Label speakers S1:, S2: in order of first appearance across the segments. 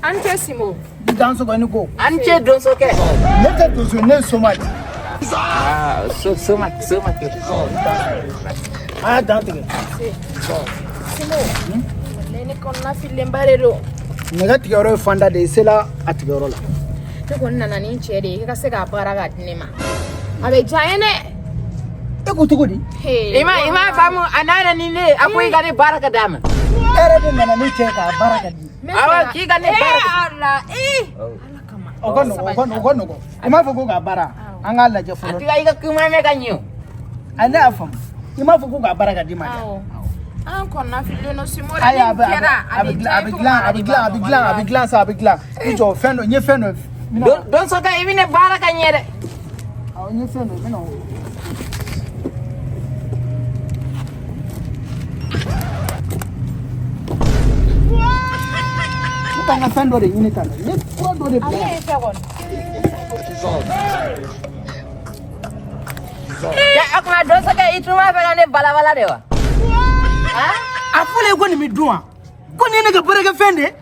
S1: Ante Simo.
S2: Di danso ko ni ko.
S3: Ante donso ke.
S2: Nete donso ne so much.
S3: So much.
S2: Ah, dante ke.
S1: Simo. Leni konna filembare do.
S2: Naga tigoro fanda de sela atigoro la.
S1: Ne konna nani chere ka se ga bara ga dinema. Abe jayene.
S2: E ko tugodi.
S3: Ima famu anana ni ne akwai gane baraka dama.
S2: Ere de nana ni che ka baraka di.
S3: Awa ki gane baraka.
S1: Allah
S3: Allah
S1: kama.
S2: Ogono. Ima fugo ga bara. Anga la je folo.
S3: Atiga iga kuma me ganyo.
S2: Ana afam. Ima fugo ga baraka di ma.
S1: An konna fille no Simo de
S2: Aya abiglan. Ijo fendo nye fendo.
S3: Don so ka ibine baraka nyere.
S2: Aw nye fendo mino. Tanga fendo de ini kana. Ni pro do de bla.
S3: Ya akuma don so ka ituma fa gane balabala de wa.
S2: Afule ko ni mi duwa. Ko ni ne ga baraka fende.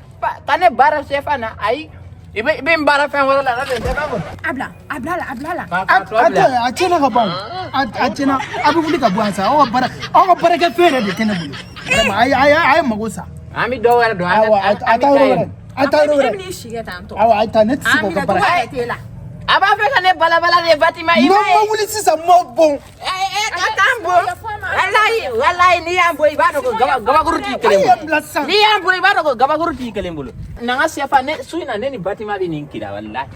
S3: Kane bara chefana ai ibe mbara fen wala la de ba mo.
S1: Abla.
S2: Achena ka bon. Achena abu fuli ka buansa. O baraka fende de kene bulu. Ai magosa.
S3: Ami do wala do.
S1: Ata ni shige tanto.
S2: Awa ata net si ko baraka.
S3: Aba fe kane balabala de batima ibe.
S2: No wuli sisa mo bon.
S3: Atambo. Wallahi ni ambo ibado ko gaba guruti kelembo. Ni ambo ibado ko gaba guruti kelembo. Nanga siafa ne suina ne ni batima bi ninkira wallahi.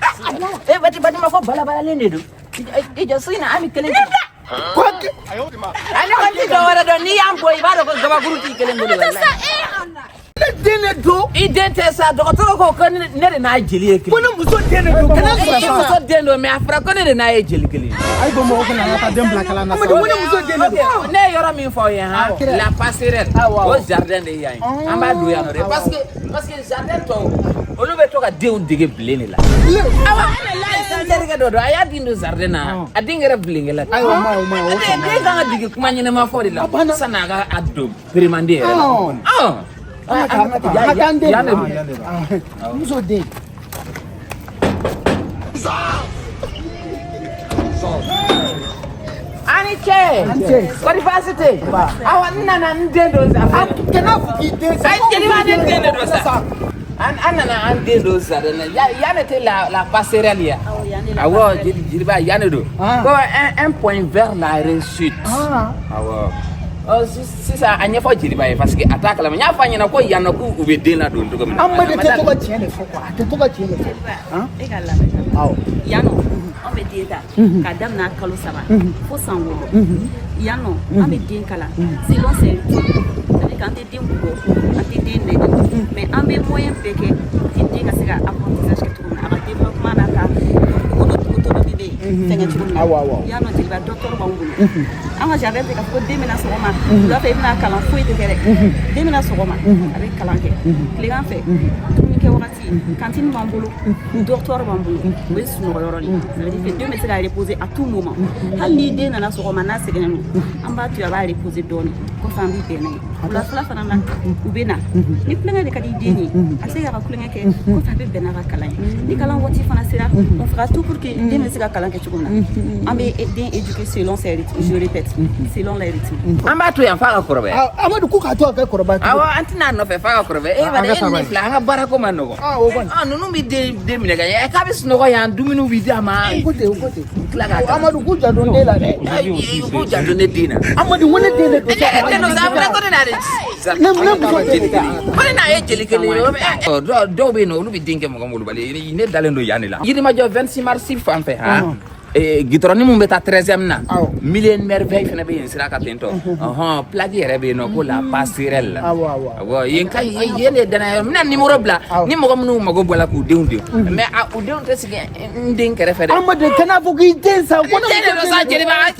S3: Batima ko balabala le ndedo. Ijo suina ami kelembo.
S2: Kwake.
S3: Ani ko ti do wala do ni ambo ibado ko gaba guruti kelembo wallahi.
S2: Dene do
S3: idente sa dokotoro ko kan ne na jeli ekele.
S2: Bona muso dene do kana
S3: muso dendo me afra ko ne na jeli ekele.
S2: Ay go mo ko na ta dem black la na sa. Bona muso dene do.
S3: Ne yoro min fo ye ha la passerelle au jardin de yayi. Amba do ya no parce que jardin to olu be to ka de on dige blene la. Awa la derga do aya dindo jardin na adingere blenge la.
S2: Ay ma o.
S3: De ga dige kuma nyine ma fo de la. Sana ga addo primandere.
S2: Yane muso de
S3: Aniche kwa university awa nana ndendo za
S2: kena fuki de sa
S3: keni wa ndendo sa anana ndendo sa yane te la passerelle ya awo jiriba yane do ko un point vers la réussite awo si ça anya fo jiriba parce que attaque la nya fa nyana ko yana ko ubede na do ko
S2: amma de te to ka tiene fo quoi te to ka tiene fo
S4: egala
S2: aw
S4: yano on be dieta ka damna kalo saba fo sanwo yano on be din kala selon c'est quand tu dis ko ati din ne mais on be moyen peke ti din ka sega apprentissage que tout na ka développement na ka autonomie fenga tout na yano ti ba docteur bangulu anga j'avais ka ko demina soma do fa ibna kala fo ite kere demina soma avec kalanke client fait ke wakati cantine bambulu docteur bambulu we suno yoroni ça veut dire que 2 mètres à reposer à tout moment hal ni de nana so ma na segenu amba tu va reposer doni ko fambi bene la fana na ubena ni plenga de kadi deni ase ya kulenga ke ko fambi bena ka kalan ni kalan wati fana sera on fera tout pour que 2 mètres à kalan ke chukuna ambe den éduquer selon ses rythmes je répète selon les rythmes
S3: amba tu ya fa ka korbe
S2: amadu ku ka to ka korba
S3: awa antina no fe fa ka korbe e ba ni fla nga barako manogo nunu bi de mi daga e ka bis no ya duminu bi dama
S2: kote amadu ku jado de la de
S3: ku jado ne dina
S2: amadu wona de le
S3: de no za fra ko na de ko na e jeli kele do be no lu bi dinke mo ngol bale ne dalendo yanila yidi ma jo 26 mars fan fe ha gitroni mum beta 13e na million merveille fena be sira ka tento plagi rebe no ko la passerelle awo yen kay yene dana na numéro bla ni mo mu mago bola ku deunde mais a u deunde sigi ndin kere fere
S2: amade kana fuki de sa ko
S3: na sa jeri ba